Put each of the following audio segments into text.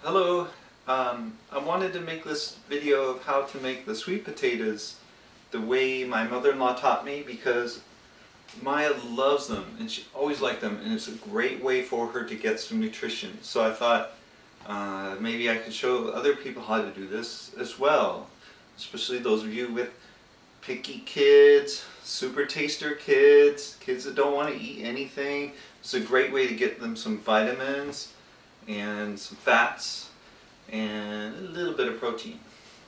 Hello, I wanted to make this video of how to make the sweet potatoes the way my mother-in-law taught me because Maya loves them and she always liked them, and it's a great way for her to get some nutrition. So I thought maybe I could show other people how to do this as well, especially those of you with picky kids, super taster kids, kids that don't want to eat anything. It's a great way to get them some vitamins and some fats and a little bit of protein,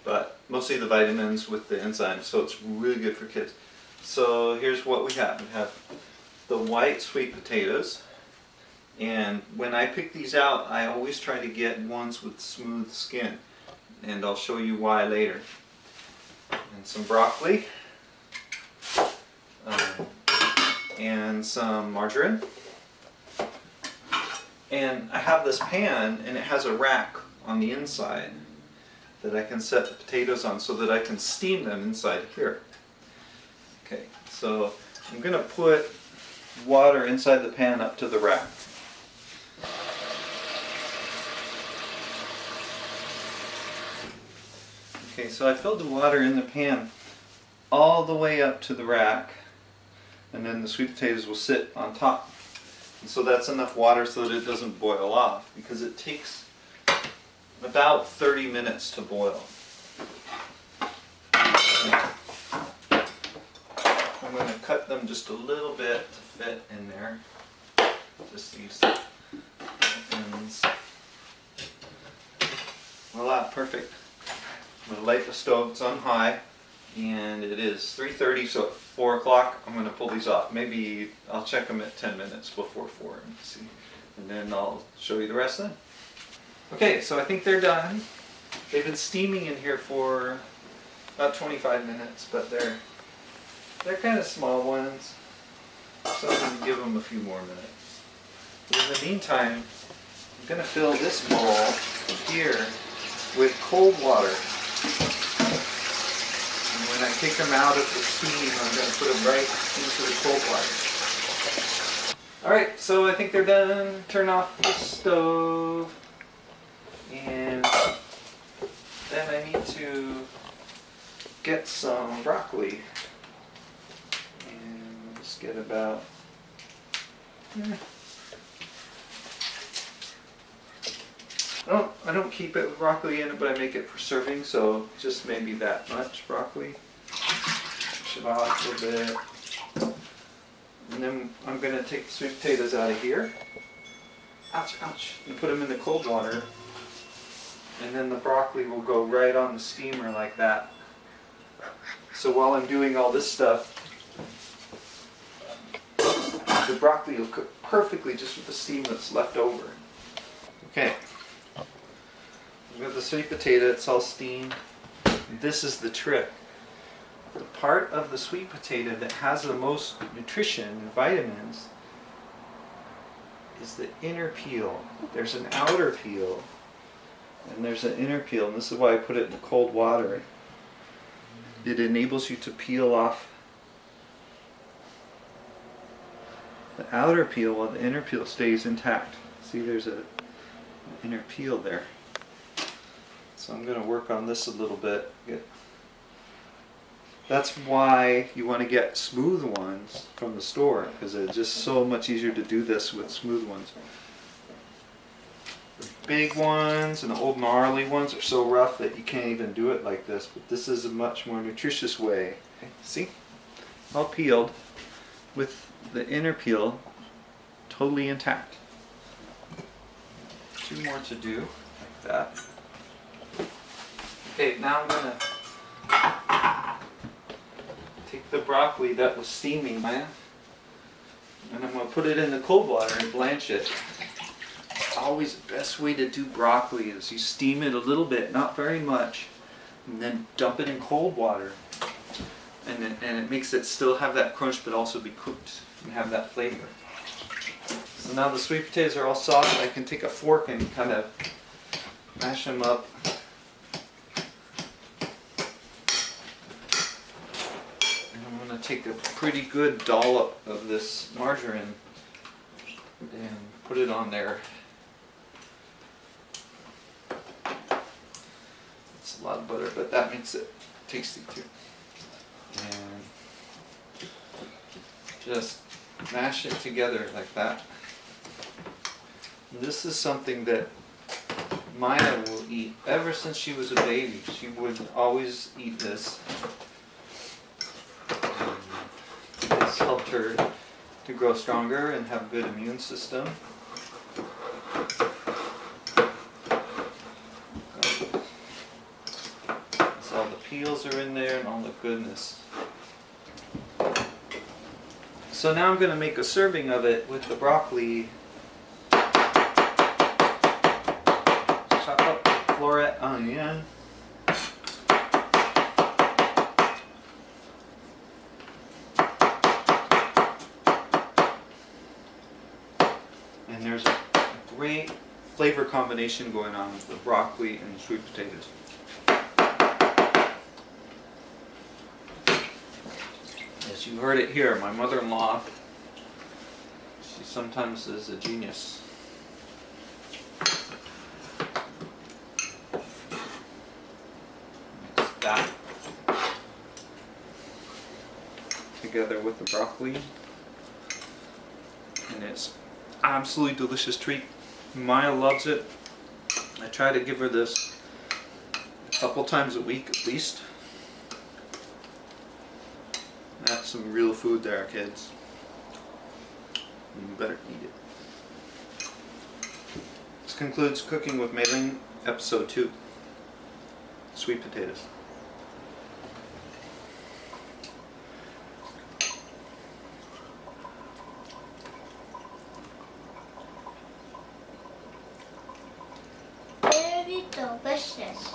but mostly the vitamins with the enzymes, so it's really good for kids. So here's what we have. We have the white sweet potatoes, and when I pick these out I always try to get ones with smooth skin, and I'll show you why later. And some broccoli, and some margarine. And I have this pan, and it has a rack on the inside that I can set the potatoes on so that I can steam them inside here. Okay, so I'm going to put water inside the pan up to the rack. Okay, so I filled the water in the pan all the way up to the rack, and then the sweet potatoes will sit on top. And so that's enough water so that it doesn't boil off, because it takes about 30 minutes to boil. I'm going to cut them just a little bit to fit in there. Just these ends. Voila, perfect. I'm going to light the stove. It's on high, and it is 3:30, so at 4 o'clock I'm going to pull these off. Maybe I'll check them at 10 minutes before 4 and see, and then I'll show you the rest then. Okay, so I think they're done. They've been steaming in here for about 25 minutes, but they're kind of small ones, so I'm going to give them a few more minutes. But in the meantime, I'm going to fill this bowl here with cold water. And when I take them out of the steam, I'm going to put them right into the cold water. Alright, so I think they're done. Turn off the stove. And then I need to get some broccoli. And just get about... I don't keep it with broccoli in it, but I make it for serving, so just maybe that much broccoli. Push it off a little bit. And then I'm going to take the sweet potatoes out of here. Ouch, ouch. And put them in the cold water. And then the broccoli will go right on the steamer like that. So while I'm doing all this stuff, the broccoli will cook perfectly just with the steam that's left over. Okay. I've got the sweet potato, it's all steamed. This is the trick. The part of the sweet potato that has the most nutrition and vitamins is the inner peel. There's an outer peel and there's an inner peel, and this is why I put it in the cold water. It enables you to peel off the outer peel while the inner peel stays intact. See, there's an inner peel there. So I'm going to work on this a little bit. That's why you want to get smooth ones from the store, because it's just so much easier to do this with smooth ones. The big ones and the old gnarly ones are so rough that you can't even do it like this, but this is a much more nutritious way. Okay, see? All peeled with the inner peel totally intact. 2 more to do, like that. Okay, now I'm going to take the broccoli that was steaming, and I'm going to put it in the cold water and blanch it. Always the best way to do broccoli is you steam it a little bit, not very much, and then dump it in cold water. And it makes it still have that crunch but also be cooked and have that flavor. So now the sweet potatoes are all soft, I can take a fork and kind of mash them up. Take a pretty good dollop of this margarine and put it on there. That's a lot of butter, but that makes it tasty too. And just mash it together like that. This is something that Maya will eat ever since she was a baby. She would always eat this. It's helped her to grow stronger and have a good immune system. So all the peels are in there and all the goodness. So now I'm going to make a serving of it with the broccoli. Chop up the floret onion. And there's a great flavor combination going on with the broccoli and the sweet potatoes. As you heard it here, my mother-in-law, she sometimes is a genius. Mix that together with the broccoli, and it's absolutely delicious treat. Maya loves it. I try to give her this a couple times a week at least. That's some real food there, kids. You better eat it. This concludes Cooking with Mei-Ling, episode 2. Sweet potatoes. Very delicious.